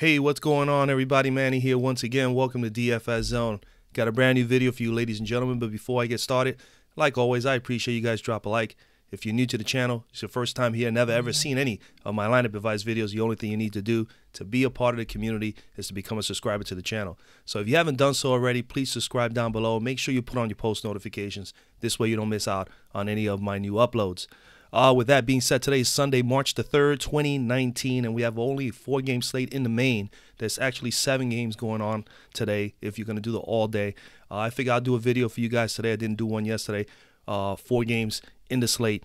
Hey, what's going on, everybody? Manny here once again. Welcome to DFS Zone. Got a brand new video for you, ladies and gentlemen. But before I get started, like always, I appreciate you guys drop a like. If you're new to the channel, it's your first time here, never ever seen any of my lineup advice videos, the only thing you need to do to be a part of the community is to become a subscriber to the channel. So if you haven't done so already, please subscribe down below. Make sure you put on your post notifications. This way you don't miss out on any of my new uploads. With that being said, today is Sunday, March the 3rd, 2019, and we have only a 4-game slate in the main. There's actually 7 games going on today if you're going to do the all day. I figure I'll do a video for you guys today. I didn't do one yesterday. 4 games in the slate.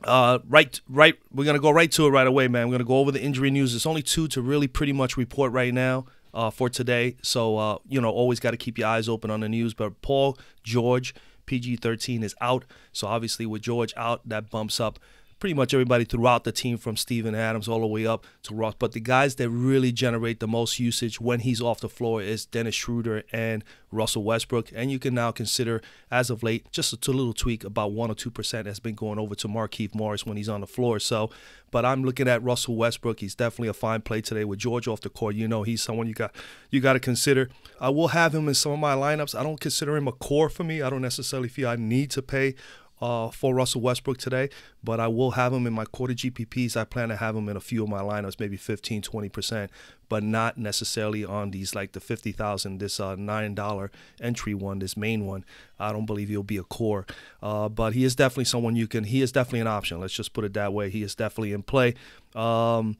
We're going to go right to it right away, man. We're going to go over the injury news. There's only 2 to really pretty much report right now for today. So, always got to keep your eyes open on the news. But Paul George, PG-13, is out. So obviously with George out, that bumps up pretty much everybody throughout the team from Steven Adams all the way up to Ross. But the guys that really generate the most usage when he's off the floor is Dennis Schroeder and Russell Westbrook. And you can now consider, as of late, just a little tweak, about 1 or 2% has been going over to Markieff Morris when he's on the floor. So, but I'm looking at Russell Westbrook. He's definitely a fine play today with George off the court. He's someone you got to consider. I will have him in some of my lineups. I don't consider him a core for me. I don't necessarily feel I need to pay for Russell Westbrook today, but I will have him in my quarter GPPs. I plan to have him in a few of my lineups, maybe 15, 20%, but not necessarily on these like the 50,000, this $9 entry one, this main one. I don't believe he'll be a core, but he is definitely someone he is definitely an option. Let's just put it that way. He is definitely in play. Other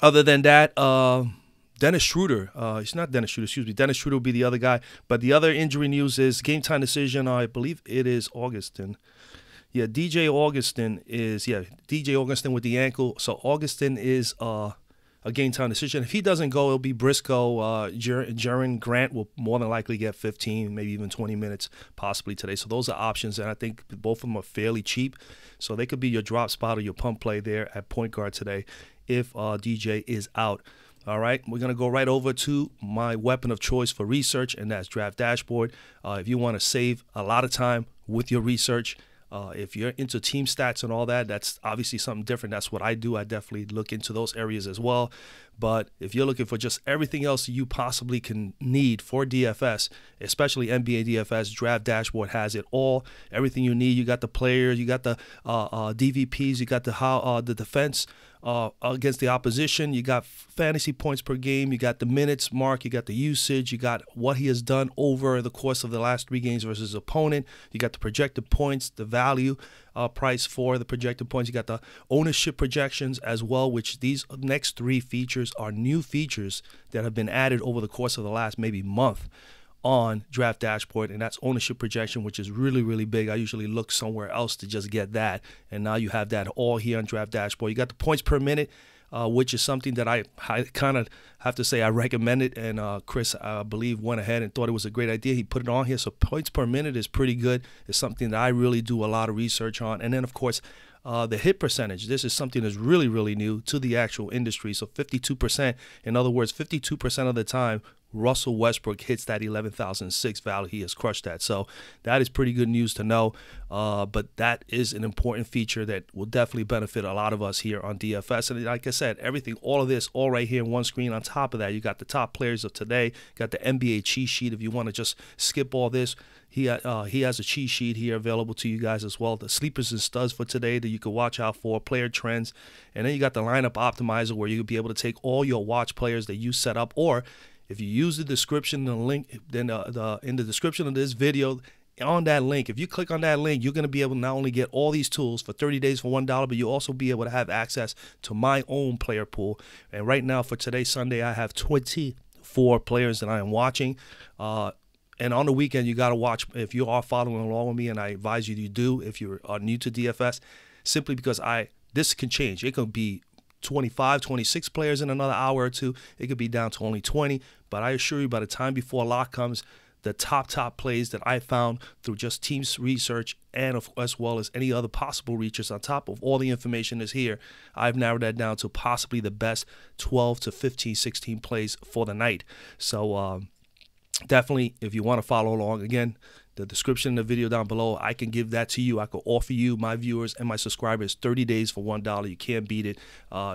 than that, Dennis Schroeder, it's not Dennis Schroeder, excuse me. Dennis Schroeder will be the other guy. But the other injury news is game time decision. I believe it is Augustin. Yeah, DJ Augustin with the ankle. So Augustin is a game time decision. If he doesn't go, it'll be Briscoe. Jaren Grant will more than likely get 15, maybe even 20 minutes possibly today. So those are options, and I think both of them are fairly cheap. So they could be your drop spot or your pump play there at point guard today if DJ is out. All right, we're going to go right over to my weapon of choice for research, and that's Draft Dashboard. If you want to save a lot of time with your research, if you're into team stats and all that, that's obviously something different. That's what I do. I definitely look into those areas as well. But if you're looking for just everything else you possibly can need for DFS, especially NBA DFS, Draft Dashboard has it all. Everything you need. You got the players, you got the DVPs, you got the defense against the opposition, you got fantasy points per game, you got the minutes mark, you got the usage, you got what he has done over the course of the last 3 games versus his opponent, you got the projected points, the value price for the projected points, you got the ownership projections as well, which these next 3 features are new features that have been added over the course of the last maybe month on Draft Dashboard, and that's ownership projection, which is really, really big. I usually look somewhere else to just get that, and now you have that all here on Draft Dashboard. You got the points per minute, which is something that I kind of have to say I recommend it, and Chris, I believe, went ahead and thought it was a great idea. He put it on here, so points per minute is pretty good. It's something that I really do a lot of research on. And then, of course, the hit percentage. This is something that's really, really new to the actual industry. So 52%, in other words, 52% of the time, Russell Westbrook hits that 11,006 value. He has crushed that. So that is pretty good news to know. But that is an important feature that will definitely benefit a lot of us here on DFS. And like I said, everything, all of this, all right here in one screen. On top of that, you got the top players of today. Got the NBA cheat sheet if you want to just skip all this. He has a cheat sheet here available to you guys as well. The sleepers and studs for today that you can watch out for, player trends. And then you got the lineup optimizer where you'll be able to take all your watch players that you set up, or if you use the description and the link, then in the description of this video, on that link, if you click on that link, you're going to be able to not only get all these tools for 30 days for $1, but you'll also be able to have access to my own player pool. And right now, for today, Sunday, I have 24 players that I am watching. And on the weekend, you got to watch, if you are following along with me, and I advise you to do if you are new to DFS, simply because this can change. It could be 25, 26 players in another hour or 2. It could be down to only 20. But I assure you, by the time before lock comes, the top plays that I found through just teams research and as well as any other possible research on top of all the information that's here, I've narrowed that down to possibly the best 12 to 15, 16 plays for the night. So definitely, if you want to follow along, again, the description in the video down below. I can give that to you. I could offer you, my viewers and my subscribers, 30 days for $1. You can't beat it.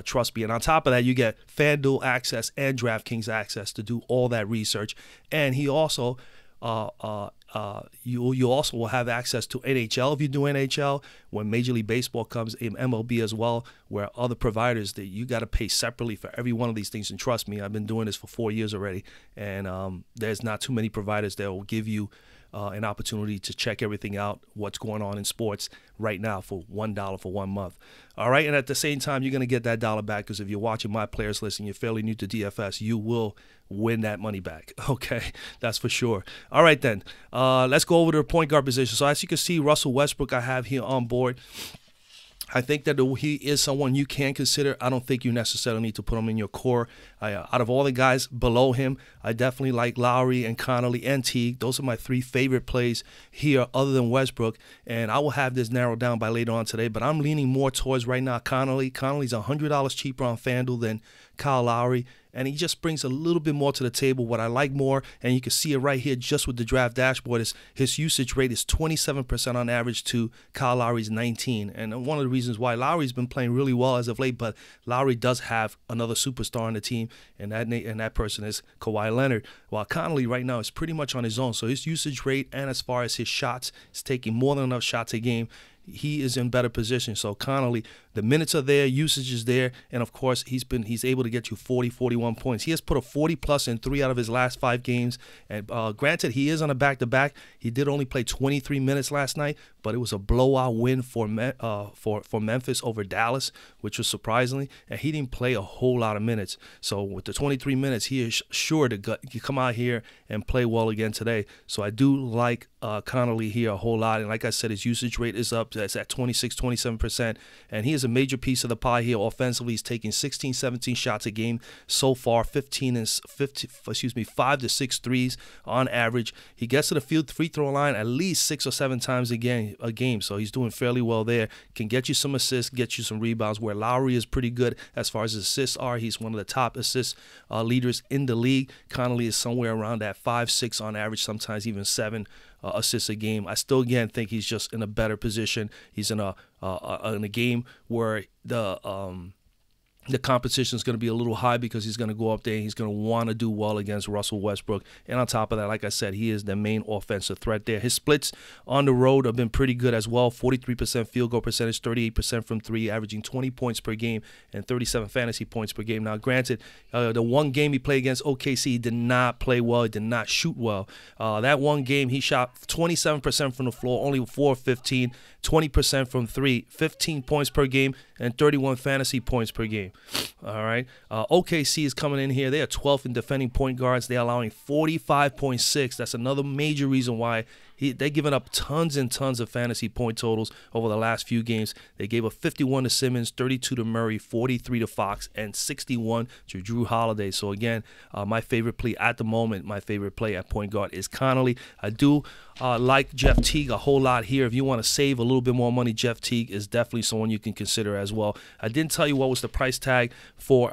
Trust me. And on top of that, you get FanDuel access and DraftKings access to do all that research. And he also you also will have access to NHL if you do NHL. When Major League Baseball comes, in MLB as well, where other providers that you got to pay separately for every one of these things. And trust me, I've been doing this for 4 years already, and there's not too many providers that will give you an opportunity to check everything out, what's going on in sports right now for $1 for 1 month. All right, and at the same time, you're going to get that dollar back, because if you're watching my players list and you're fairly new to DFS, you will win that money back. Okay, that's for sure. All right, then, let's go over to the point guard position. So as you can see, Russell Westbrook I have here on board. I think that he is someone you can consider. I don't think you necessarily need to put him in your core. Out of all the guys below him, I definitely like Lowry and Connolly and Teague. Those are my 3 favorite plays here other than Westbrook. And I will have this narrowed down by later on today. But I'm leaning more towards right now Connolly. Connolly's $100 cheaper on FanDuel than Kyle Lowry. And he just brings a little bit more to the table. What I like more, and you can see it right here just with the draft dashboard, is his usage rate is 27% on average to Kyle Lowry's 19%. And one of the reasons why Lowry's been playing really well as of late, but Lowry does have another superstar on the team, and that person is Kawhi Leonard. While Connolly right now is pretty much on his own. So his usage rate and as far as his shots, is taking more than enough shots a game. He is in better position. So Connolly, the minutes are there, usage is there, and of course he's able to get you 40, 41 points. He has put a 40+ in 3 out of his last 5 games. And granted, he is on a back-to-back. He did only play 23 minutes last night, but it was a blowout win for Memphis over Dallas, which was surprisingly, and he didn't play a whole lot of minutes. So with the 23 minutes, he is sure to come out here and play well again today. So I do like Connolly here a whole lot, and like I said, his usage rate is up. That's at 26-27%, and he is a major piece of the pie here offensively. He's taking 16-17 shots a game so far, 5 to 6 threes on average. He gets to the free throw line at least 6 or 7 times a game, so he's doing fairly well there. Can get you some assists, get you some rebounds, where Lowry is pretty good as far as his assists are. He's one of the top assist leaders in the league. Connolly is somewhere around that 5-6 on average, sometimes even 7 assists a game. I still, again, think he's just in a better position. He's in a game where the competition is going to be a little high, because he's going to go up there and he's going to want to do well against Russell Westbrook. And on top of that, like I said, he is the main offensive threat there. His splits on the road have been pretty good as well. 43% field goal percentage, 38% from 3, averaging 20 points per game and 37 fantasy points per game. Now, granted, the one game he played against OKC, he did not play well. He did not shoot well. That one game, he shot 27% from the floor, only 4 of 15, 20% from 3, 15 points per game, and 31 fantasy points per game. All right. OKC is coming in here. They are 12th in defending point guards. They're allowing 45.6. That's another major reason why they're giving up tons and tons of fantasy point totals over the last few games. They gave up 51 to Simmons, 32 to Murray, 43 to Fox, and 61 to Drew Holiday. So again, my favorite play at the moment, my favorite play at point guard is Connolly. I do like Jeff Teague a whole lot here. If you want to save a little bit more money, Jeff Teague is definitely someone you can consider as well. I didn't tell you what was the price tag for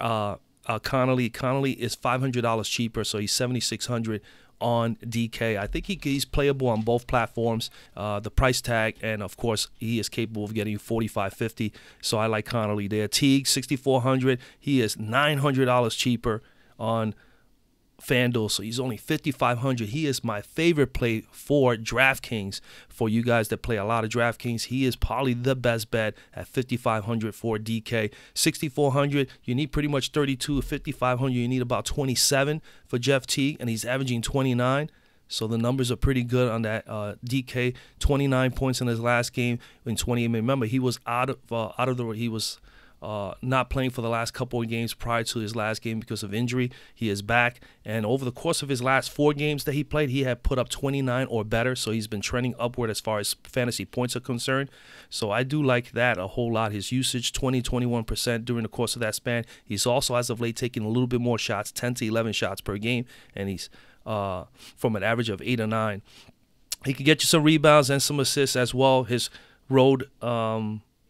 Connolly. Connolly is $500 cheaper, so he's $7,600 on DK. I think he's playable on both platforms. The price tag, and of course, he is capable of getting you $45.50. So I like Connolly there. Teague, $6,400. He is $900 cheaper on FanDuel, so he's only $5,500. He is my favorite play for DraftKings. For you guys that play a lot of DraftKings, he is probably the best bet at $5,500 for DK. $6,400, you need pretty much 32. $5,500, you need about 27 for Jeff Teague, and he's averaging 29. So the numbers are pretty good on that. DK, 29 points in his last game in 28. Remember, he was not playing for the last couple of games prior to his last game because of injury. He is back, and over the course of his last 4 games that he played, he had put up 29 or better, so he's been trending upward as far as fantasy points are concerned. So I do like that a whole lot. His usage, 20-21% during the course of that span. He's also, as of late, taking a little bit more shots, 10 to 11 shots per game, and he's from an average of 8 or 9. He can get you some rebounds and some assists as well. His road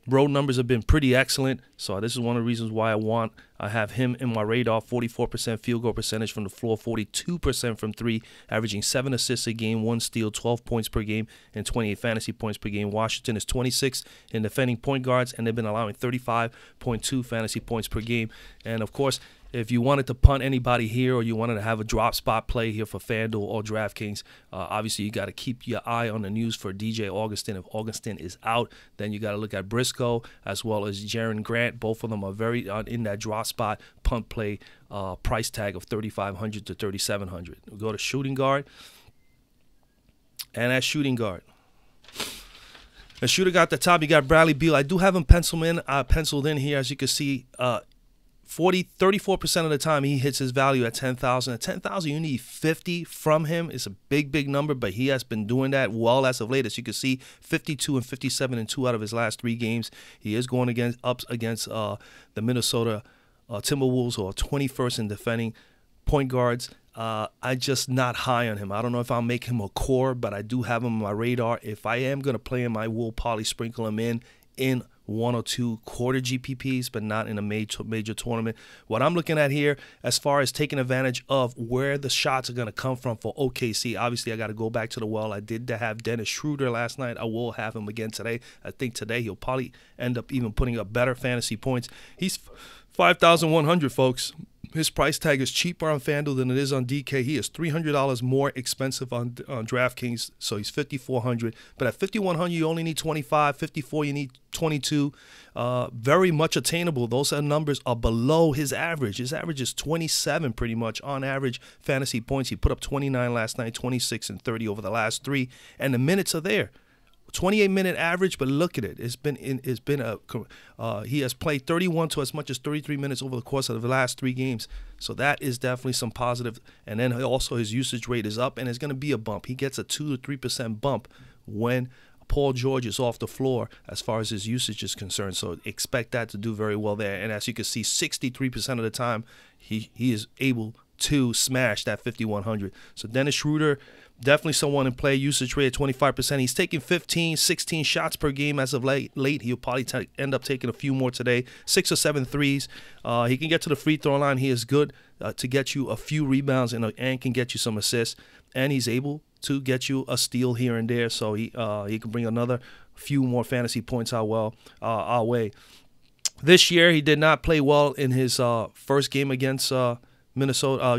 numbers have been pretty excellent. So this is one of the reasons why I have him in my radar. 44% field goal percentage from the floor, 42% from three, averaging 7 assists a game, 1 steal, 12 points per game, and 28 fantasy points per game. Washington is 26th in defending point guards, and they've been allowing 35.2 fantasy points per game. And of course, if you wanted to punt anybody here, or you wanted to have a drop spot play here for FanDuel or DraftKings, obviously you got to keep your eye on the news for DJ Augustin. If Augustin is out, then you got to look at Briscoe as well as Jaren Grant. Both of them are very in that drop spot punt play price tag of $3,500 to $3,700. We'll go to shooting guard, and at shooting guard, the shooter got the top. You got Bradley Beal. I do have him penciled in here, as you can see. 34% of the time he hits his value at 10,000. At 10,000, you need 50 from him. It's a big number, but he has been doing that well as of late. As you can see, 52 and 57 in 2 out of his last 3 games. He is going up against the Minnesota Timberwolves, who are 21st in defending point guards. I just not high on him. I don't know if I'll make him a core, but I do have him on my radar. If I am going to play him, I will probably sprinkle him in 1 or 2 quarter GPPs, but not in a major tournament. What I'm looking at here, as far as taking advantage of where the shots are going to come from for OKC, obviously I got to go back to the well. I did have Dennis Schroeder last night. I will have him again today. I think today he'll probably end up even putting up better fantasy points. He's 5,100, folks. His price tag is cheaper on FanDuel than it is on DK. He is $300 more expensive on DraftKings, so he's $5,400. But at $5,100, you only need 25. $5,400, you need 22. Very much attainable. Those numbers are below his average. His average is 27 pretty much on average fantasy points. He put up 29 last night, 26 and 30 over the last 3, and the minutes are there. 28-minute average, but look at it. He has played 31 to as much as 33 minutes over the course of the last 3 games. So that is definitely some positive. And then also his usage rate is up, and it's going to be a bump. He gets a 2 to 3% bump when Paul George is off the floor as far as his usage is concerned. So expect that to do very well there. And as you can see, 63% of the time he is able to smash that 5,100. So Dennis Schroeder, definitely someone in play. Usage rate at 25%. He's taking 15, 16 shots per game as of late. He'll probably end up taking a few more today. 6 or 7 threes. He can get to the free throw line. He is good to get you a few rebounds and can get you some assists. And he's able to get you a steal here and there. So he can bring another few more fantasy points our way. This year, he did not play well in his first game against Minnesota,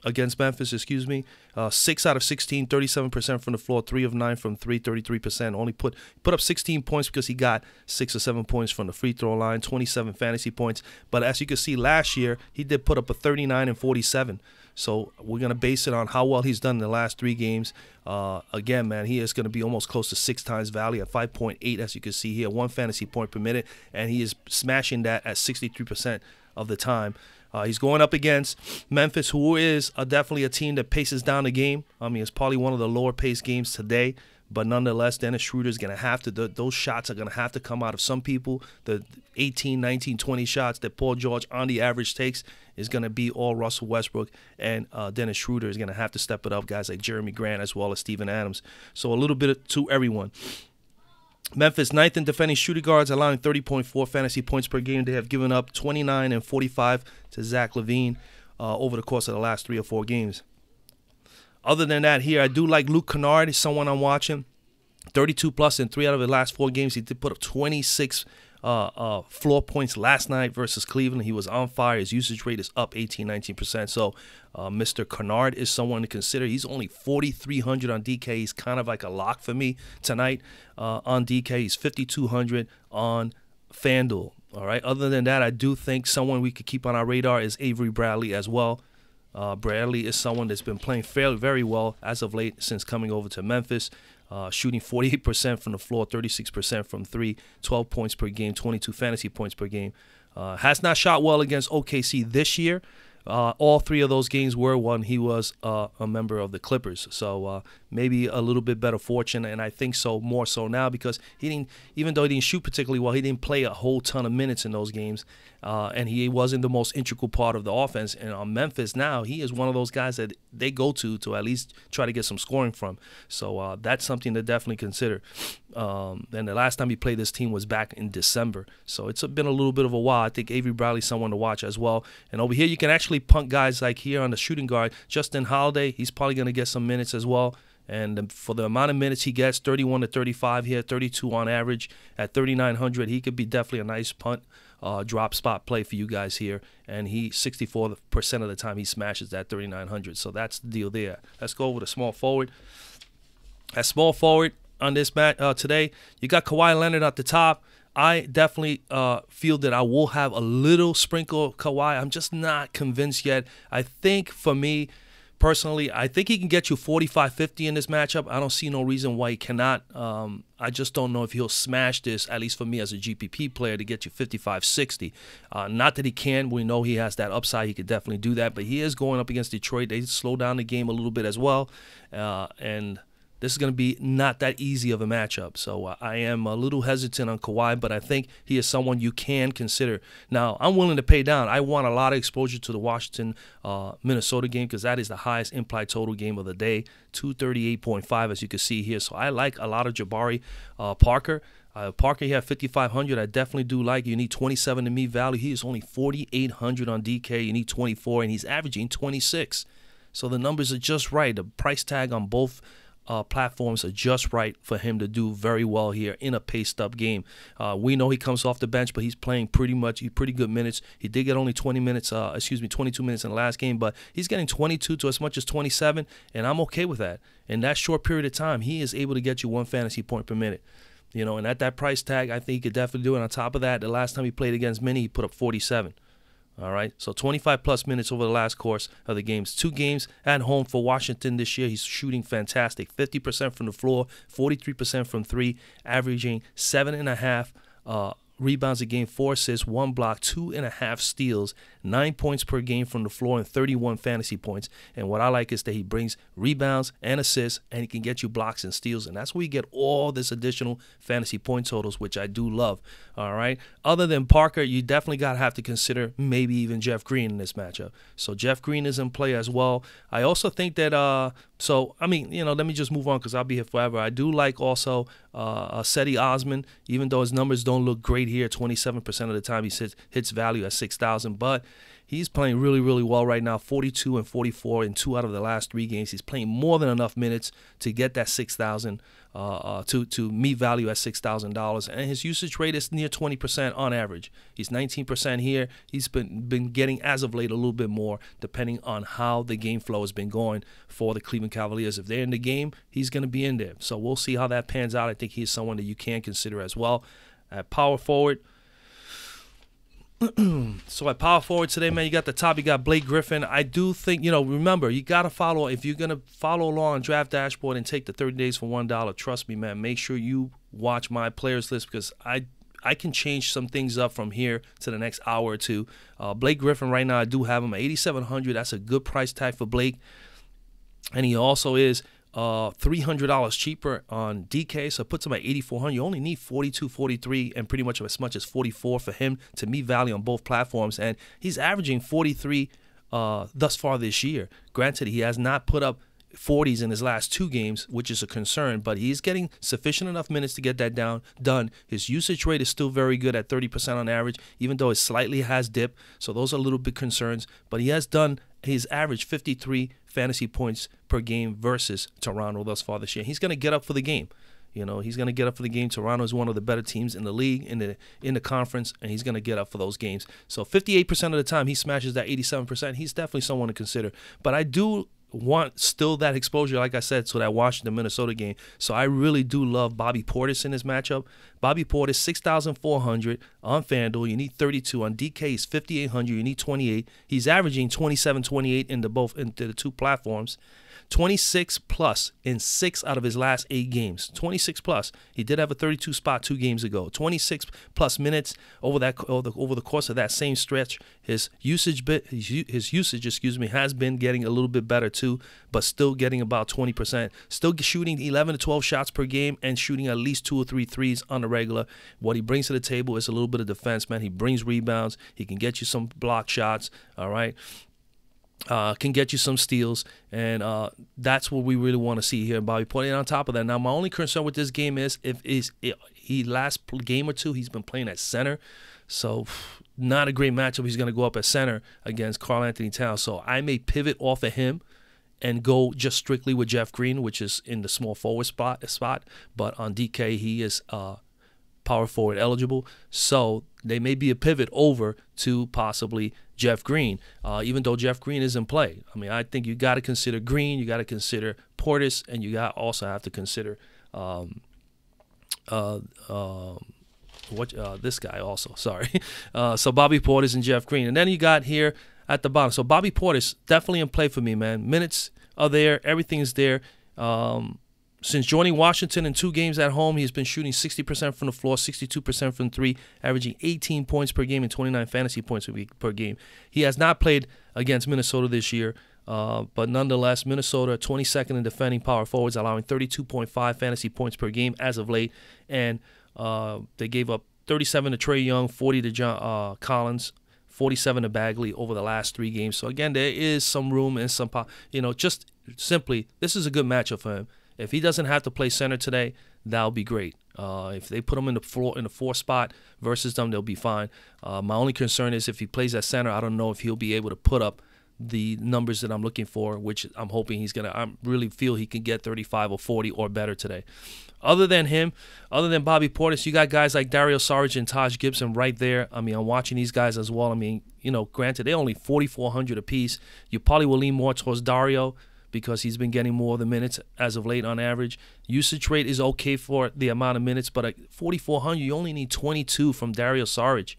against Memphis, 6 out of 16, 37% from the floor, 3 of 9 from 3, 33%. Only put up 16 points because he got 6 or 7 points from the free throw line, 27 fantasy points. But as you can see, last year, he did put up a 39 and 47. So we're going to base it on how well he's done in the last 3 games. Again, man, he is going to be almost close to 6 times value at 5.8, as you can see here, 1 fantasy point per minute, and he is smashing that at 63% of the time. He's going up against Memphis, who is definitely a team that paces down the game. I mean, it's probably one of the lower-paced games today. But nonetheless, Dennis Schroeder is going to have to, those shots are going to have to come out of some people. The 18, 19, 20 shots that Paul George on the average takes is going to be all Russell Westbrook. And Dennis Schroeder is going to have to step it up, guys like Jeremy Grant as well as Steven Adams. So a little bit to everyone. Memphis, 9th in defending shooting guards, allowing 30.4 fantasy points per game. They have given up 29 and 45 to Zach LaVine over the course of the last 3 or 4 games. Other than that, here, I do like Luke Kennard. He's someone I'm watching. 32+ in 3 out of the last 4 games. He did put up 26 floor points last night versus Cleveland. He was on fire. His usage rate is up 18, 19%. So Mr. Kennard is someone to consider. He's only 4,300 on DK. He's kind of like a lock for me tonight on DK. He's 5,200 on FanDuel. All right. Other than that, I do think someone we could keep on our radar is Avery Bradley as well. Bradley is someone that's been playing very well as of late since coming over to Memphis. Shooting 48% from the floor, 36% from 3, 12 points per game, 22 fantasy points per game. Has not shot well against OKC this year. All 3 of those games were when he was a member of the Clippers. So maybe a little bit better fortune, and I think so more so now because he didn't, even though he didn't shoot particularly well, he didn't play a whole ton of minutes in those games, and he wasn't the most integral part of the offense. And on Memphis now, he is one of those guys that they go to at least try to get some scoring from. So that's something to definitely consider. And the last time he played this team was back in December. So it's been a little bit of a while. I think Avery Bradley's someone to watch as well. And over here, you can actually punt guys like here on the shooting guard. Justin Holiday, he's probably going to get some minutes as well. And for the amount of minutes he gets, 31 to 35 here, 32 on average at 3,900, he could be definitely a nice punt drop spot play for you guys here. And he 64% of the time he smashes that 3,900. So that's the deal there. Let's go over to small forward. At small forward on this match today, you got Kawhi Leonard at the top. I definitely feel that I will have a little sprinkle of Kawhi. I'm just not convinced yet. I think for me, personally, I think he can get you 45-50 in this matchup. I don't see no reason why he cannot. I just don't know if he'll smash this, at least for me as a GPP player, to get you 55-60. Not that he can. We know he has that upside. He could definitely do that. But he is going up against Detroit. They slow down the game a little bit as well. And this is going to be not that easy of a matchup. So I am a little hesitant on Kawhi, but I think he is someone you can consider. Now, I'm willing to pay down. I want a lot of exposure to the Washington-Minnesota game because that is the highest implied total game of the day, 238.5 as you can see here. So I like a lot of Jabari Parker. Parker here at 5,500, I definitely do like. You need 27 to meet value. He is only 4,800 on DK. You need 24, and he's averaging 26. So the numbers are just right. The price tag on both platforms are just right for him to do very well here in a paced-up game. We know he comes off the bench, but he's playing pretty good minutes. He did get only 22 minutes in the last game, but he's getting 22 to as much as 27, and I'm okay with that. In that short period of time, he is able to get you 1 fantasy point per minute. You know, and at that price tag, I think he could definitely do it. On top of that, the last time he played against Minnie, he put up 47. All right, so 25-plus minutes over the last course of the games. 2 games at home for Washington this year. He's shooting fantastic. 50% from the floor, 43% from 3, averaging 7.5 rebounds a game, 4 assists, 1 block, 2.5 steals, 9 points per game from the floor, and 31 fantasy points. And what I like is that he brings rebounds and assists, and he can get you blocks and steals. And that's where you get all this additional fantasy point totals, which I do love. All right. Other than Parker, you definitely got to have to consider maybe even Jeff Green in this matchup. So Jeff Green is in play as well. I also think that, I mean, you know, let me just move on because I'll be here forever. I do like also Cedi Osman, even though his numbers don't look great here. 27% of the time he hits value at 6,000, but he's playing really, really well right now. 42 and 44 in 2 out of the last 3 games. He's playing more than enough minutes to get that 6,000 to meet value at $6,000, and his usage rate is near 20% on average. He's 19% here. He's been getting as of late a little bit more, depending on how the game flow has been going for the Cleveland Cavaliers. If they're in the game, he's going to be in there. So we'll see how that pans out. I think he's someone that you can consider as well. At power forward. So at power forward today, man, you got the top, you got Blake Griffin. I do think, you know, remember, you got to follow, if you're going to follow along on Draft Dashboard and take the 30 days for $1, trust me, man, make sure you watch my players list because I can change some things up from here to the next hour or two. Blake Griffin right now, I do have him at 8,700. That's a good price tag for Blake. And he also is $300 cheaper on DK, so it puts him at 8,400. You only need 42, 43, and pretty much as much as 44 for him to meet value on both platforms. And he's averaging 43 thus far this year. Granted, he has not put up 40s in his last 2 games, which is a concern, but he's getting sufficient enough minutes to get that done. His usage rate is still very good at 30% on average, even though it slightly has dipped. So those are a little bit concerns, but he has done his average 53 fantasy points per game versus Toronto thus far this year. He's going to get up for the game. You know, he's going to get up for the game. Toronto is one of the better teams in the league, in the conference, and he's going to get up for those games. So 58% of the time he smashes that 87%. He's definitely someone to consider. But I do want still that exposure, like I said, to that Washington-Minnesota game. So I really do love Bobby Portis in this matchup. Bobby Portis, 6,400 on FanDuel. You need 32. On DK, he's 5,800. You need 28. He's averaging 27, 28 into the two platforms. 26 plus in 6 out of his last 8 games. 26 plus. He did have a 32 spot 2 games ago. 26 plus minutes over the course of that same stretch. His usage, has been getting a little bit better too, but still getting about 20%. Still shooting 11 to 12 shots per game and shooting at least 2 or 3 threes on the regular. What he brings to the table is a little bit of defense, man. He brings rebounds. He can get you some block shots. All right. Can get you some steals, and that's what we really want to see here in Bobby Portis. And on top of that, now my only concern with this game is if he last game or two he's been playing at center, so not a great matchup. He's going to go up at center against Karl-Anthony Towns, so I may pivot off of him and go just strictly with Jeff Green, which is in the small forward spot. But on DK, he is power forward eligible, so they may be a pivot over to possibly Jeff Green, even though Jeff Green is in play. I mean, I think you got to consider Green, you got to consider Portis, and you also have to consider this guy also. Sorry, so Bobby Portis and Jeff Green, and then you got here at the bottom. So Bobby Portis definitely in play for me, man. Minutes are there, everything is there. Since joining Washington in 2 games at home, he's been shooting 60% from the floor, 62% from 3, averaging 18 points per game and 29 fantasy points per game. He has not played against Minnesota this year, but nonetheless, Minnesota 22nd in defending power forwards, allowing 32.5 fantasy points per game as of late, and they gave up 37 to Trae Young, 40 to John Collins, 47 to Bagley over the last 3 games. So again, there is some room and some, just simply, this is a good matchup for him. If he doesn't have to play center today, that'll be great. If they put him in the 4 spot versus them, they'll be fine. My only concern is if he plays at center, I don't know if he'll be able to put up the numbers that I'm looking for, which I'm hoping he's going to. I really feel he can get 35 or 40 or better today. Other than him, other than Bobby Portis, you got guys like Dario Saric and Taj Gibson right there. I mean, I'm watching these guys as well. I mean, granted, they're only 4,400 apiece. You probably will lean more towards Dario, because he's been getting more of the minutes as of late on average. Usage rate is okay for the amount of minutes, but at 4,400, you only need 22 from Dario Saric.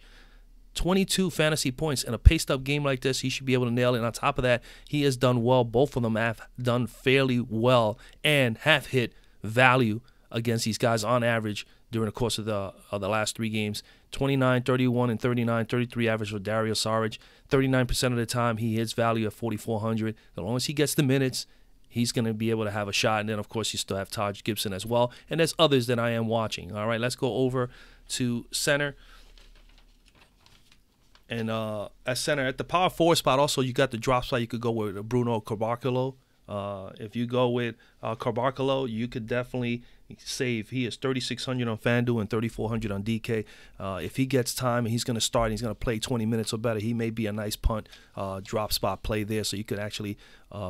22 fantasy points. In a paced-up game like this, he should be able to nail it. And on top of that, he has done well. Both of them have done fairly well and have hit value against these guys on average during the course of the last 3 games. 29, 31, and 39, 33 average for Dario Saric. 39% of the time, he hits value at 4,400. As long as he gets the minutes, he's going to be able to have a shot. And then, of course, you still have Taj Gibson as well. And there's others that I am watching. All right, let's go over to center. And at center, at the power forward spot, also, you got the drop spot. You could go with Bruno Carvalho. If you go with Carvalho, you could definitely save. He is 3,600 on FanDuel and 3,400 on DK. If he gets time and he's going to start and he's going to play 20 minutes or better, he may be a nice punt drop spot play there. So you could actually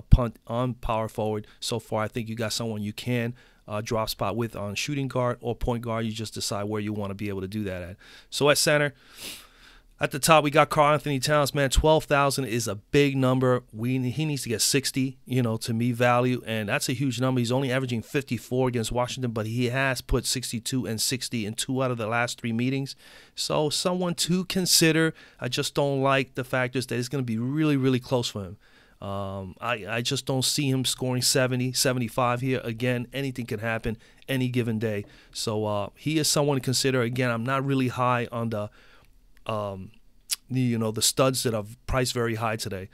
punt on power forward. So far, I think you got someone you can drop spot with on shooting guard or point guard. You just decide where you want to be able to do that at. So at center, at the top, we got Karl-Anthony Towns, man. 12,000 is a big number. He needs to get 60, to me, value, and that's a huge number. He's only averaging 54 against Washington, but he has put 62 and 60 in 2 out of the last 3 meetings. So someone to consider. I just don't like the factors that it's going to be really, really close for him. I just don't see him scoring 70, 75 here. Again, anything can happen any given day. So he is someone to consider. Again, I'm not really high on the studs that are priced very high today.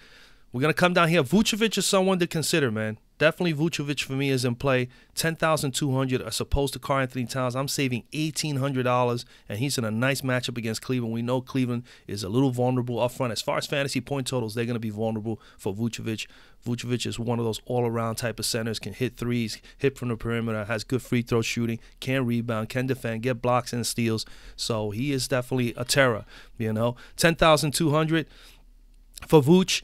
We're going to come down here. Vucevic is someone to consider, man. Definitely Vucevic for me is in play. 10,200 as opposed to Karl-Anthony Towns. I'm saving $1,800, and he's in a nice matchup against Cleveland. We know Cleveland is a little vulnerable up front. As far as fantasy point totals, they're going to be vulnerable for Vucevic. Vucevic is one of those all-around type of centers, can hit threes, hit from the perimeter, has good free throw shooting, can rebound, can defend, get blocks and steals. So he is definitely a terror, 10,200 for Vooch.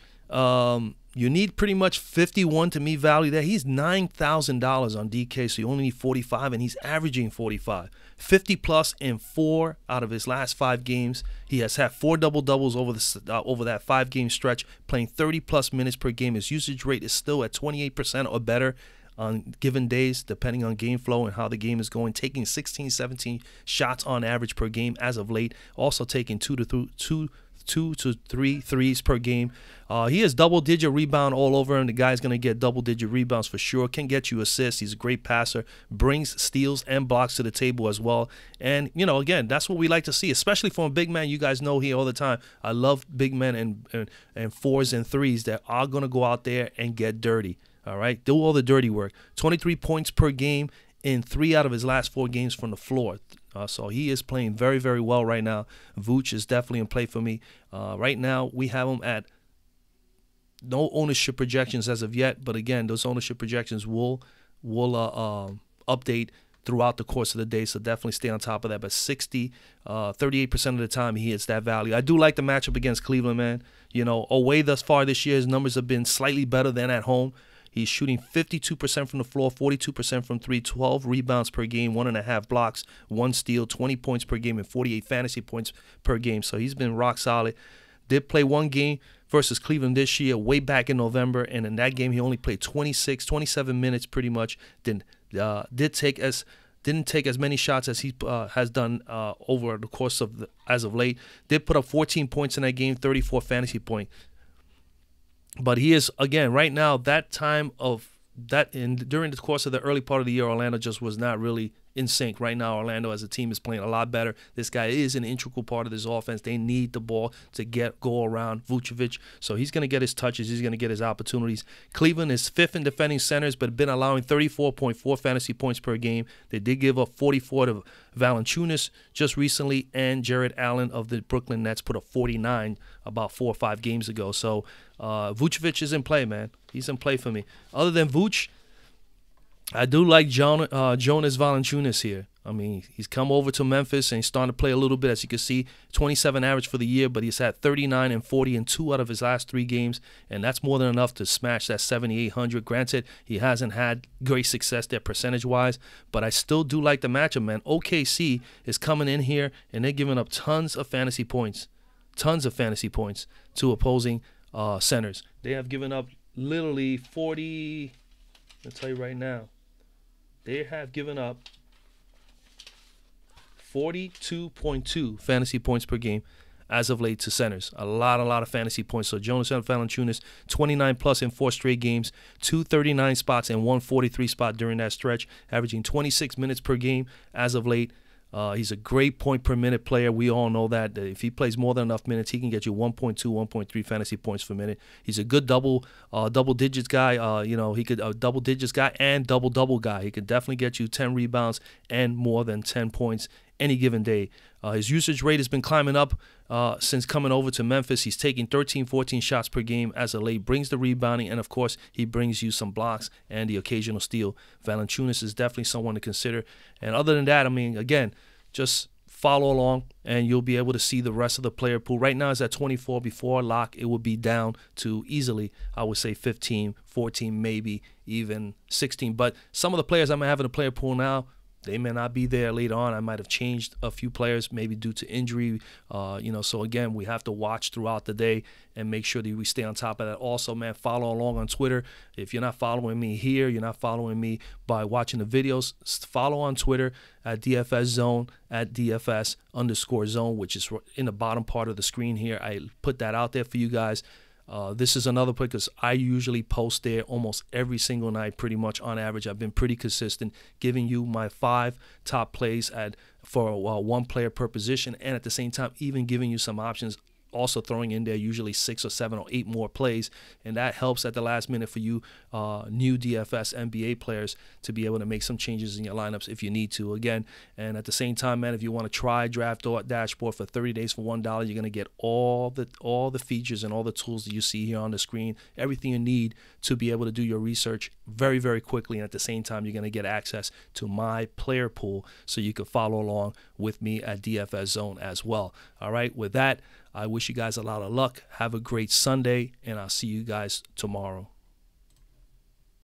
You need pretty much 51 to me value there. He's $9,000 on DK, so you only need 45, and he's averaging 45. 50 plus in 4 out of his last 5 games. He has had 4 double-doubles over that 5-game stretch, playing 30 plus minutes per game. His usage rate is still at 28% or better on given days, depending on game flow and how the game is going, taking 16, 17 shots on average per game as of late, also taking 2 to 3 threes per game. He has double-digit rebound all over him. The guy's going to get double-digit rebounds for sure. Can get you assists. He's a great passer. Brings steals and blocks to the table as well. And, you know, again, that's what we like to see, especially from a big man. You guys know here all the time, I love big men and fours and threes that are going to go out there and get dirty. All right? Do all the dirty work. 23 points per game in 3 out of his last 4 games from the floor. So he is playing very, very well right now. Vooch is definitely in play for me. Right now, we have him at no ownership projections as of yet. But again, those ownership projections will update throughout the course of the day. So definitely stay on top of that. But 38% of the time, he hits that value. I do like the matchup against Cleveland, man. You know, away thus far this year, his numbers have been slightly better than at home. He's shooting 52% from the floor, 42% from 3, 12 rebounds per game, 1.5 blocks, 1 steal, 20 points per game, and 48 fantasy points per game. So he's been rock solid. Did play 1 game versus Cleveland this year, way back in November, and in that game he only played 27 minutes pretty much. Didn't take as many shots as he has done over the course of as of late. Did put up 14 points in that game, 34 fantasy points. But he is, again, right now, that time of that, during the course of the early part of the year, Orlando just was not really in sync. Right now, Orlando as a team is playing a lot better. This guy is an integral part of this offense. They need the ball to go around Vucevic. So he's going to get his touches. He's going to get his opportunities. Cleveland is 5th in defending centers, but been allowing 34.4 fantasy points per game. They did give up 44 to Valanciunas just recently, and Jared Allen of the Brooklyn Nets put up 49 about 4 or 5 games ago. So Vucevic is in play, man. He's in play for me. Other than Vooch, I do like Jonas Valanciunas here. I mean, he's come over to Memphis and he's starting to play a little bit. As you can see, 27 average for the year, but he's had 39 and 40 in 2 out of his last 3 games, and that's more than enough to smash that 7,800. Granted, he hasn't had great success there percentage-wise, but I still do like the matchup, man. OKC is coming in here, and they're giving up tons of fantasy points to opposing centers. They have given up literally 40, I'll tell you right now, they have given up 42.2 fantasy points per game as of late to centers. A lot of fantasy points. So Jonas Valanciunas, 29 plus in 4 straight games, 239 spots and 143 spot during that stretch, averaging 26 minutes per game as of late. He's a great point per minute player. We all know that if he plays more than enough minutes, he can get you 1.2, 1.3 fantasy points per minute. He's a good double digits guy. You know, he could double digits guy and double guy. He could definitely get you 10 rebounds and more than 10 points any given day. His usage rate has been climbing up since coming over to Memphis. He's taking 13, 14 shots per game as of late, brings the rebounding, and, of course, he brings you some blocks and the occasional steal. Valanciunas is definitely someone to consider. And other than that, I mean, again, just follow along, and you'll be able to see the rest of the player pool. Right now it's at 24. Before lock, it would be down to easily, I would say, 15, 14, maybe even 16. But some of the players I'm having a player pool now, they may not be there later on. I might have changed a few players, maybe due to injury. You know, so again, we have to watch throughout the day and make sure that we stay on top of that. Also, man, follow along on Twitter. If you're not following me here, you're not following me by watching the videos, follow on Twitter at DFS Zone, at DFS_zone, which is in the bottom part of the screen here. I put that out there for you guys. This is another play because I usually post there almost every single night, pretty much on average. I've been pretty consistent, giving you my 5 top plays for 1 player per position, and at the same time, even giving you some options. Also throwing in there usually 6 or 7 or 8 more plays, and that helps at the last minute for you new DFS NBA players to be able to make some changes in your lineups if you need to. Again, and at the same time, man, if you want to try Draft Dashboard for 30 days for $1, you're going to get all the features and all the tools that you see here on the screen, everything you need to be able to do your research very, very quickly. And at the same time, you're going to get access to my player pool so you can follow along with me at DFS Zone as well. All right, with that, I wish you guys a lot of luck. Have a great Sunday, and I'll see you guys tomorrow.